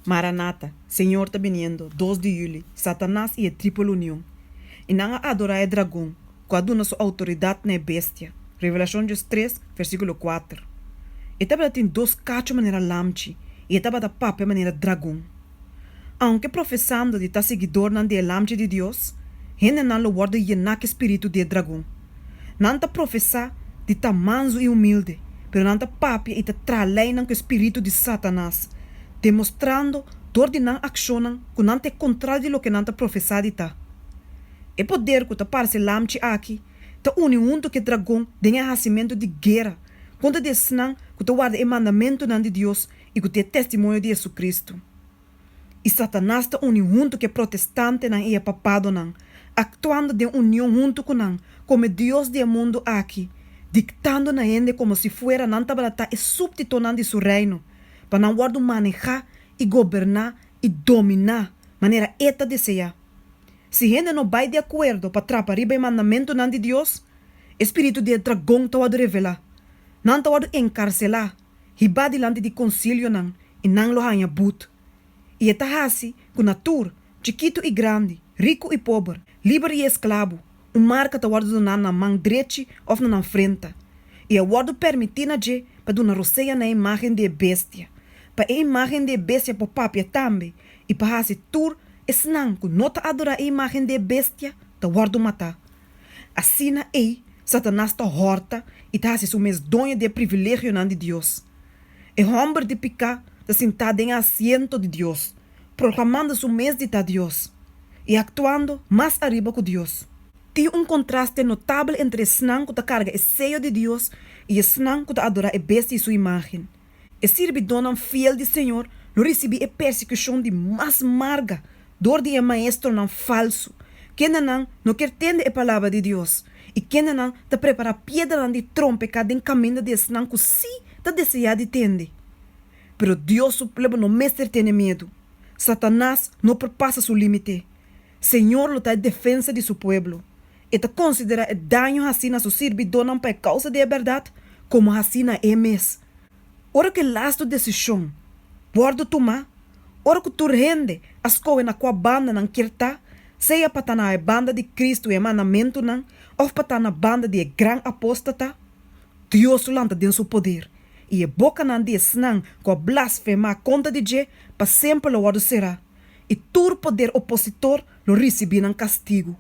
Maranata, Senhor está viniendo, 2 de julho, Satanás e a tripla união. E não adorar o dragão, quando sua autoridade na bestia. Revelação 3, versículo 4. E também tem 2 cachos maneira lamchi, e também da papa maneira dragão. Aunque professando de estar seguidor nan de lamchi de Deus, gente não lo guarda llenar espírito de dragão. Não está professar de estar manso e humilde, pero não está papa e está tralhando com o espírito de Satanás, demonstrando dor de não accionam que não é contrário de lo que não está professado está. E poder que está parece lamchi aqui, está unindo que dragão tem nascimento de guerra, contra de senão que está guarda o mandamento de Deus e que tem testemunho de Jesus Cristo. E Satanás está unindo que protestante não é papado não, actuando de união junto com não, como Deus do mundo aqui, dictando na gente como se fuera não estava e súbdito de seu reino, para não guardar manejar e governar e dominar maneira eta deseja. Se gente não vai de acordo para atrapar o mandamento de Deus, espírito de dragão está a revelar, não está a encarcelar, e vai diante de concílio não, e não lo hanha but. E está assim, com natura, chiquito e grande, rico e pobre, livre e escravo, marca está a na mão direita ou na frente. E a guarda permitir na je para dar roceia na imagem de bestia. Para a imagem de bestia para papia também. E para esse tur, não que não está adorar a imagem de bestia, está guarda matar. Assim na Satanás está horta e está assim o mesmo dono de privilégio de Deus. E o homem de picar está sentado em assento de Deus, proclamando o mesmo de Deus e actuando mais arriba que Deus. Tem contraste notável entre o senão que carga o sello de Deus e o senão que adora a bestia e sua imagem. E servidor fiel do Senhor não recebe a persecução de mais marga, dor de maestro não falso, que não quer entender a palavra de Deus e que não te prepara pedra de trompe cada caminho de senão que sim te deseja de entender. Pero Deus supremo não mestre tem medo. Satanás não perpassa seu limite. Senhor luta em defesa de seu povo. E te considera o dano assim na seu servidor não por causa da verdade, como assim na mesmo. Ora que lasto decisão, bordo tomar, ora que tu rende as coisas na qual banda não quer estar, seja para estar na banda de Cristo e mandamento não, ou para estar na banda de grande apóstata, Deus lanta tem seu poder. E a boca não diz não, com a blasfema conta de je, para sempre lo será. E todo poder opositor lo receberá castigo.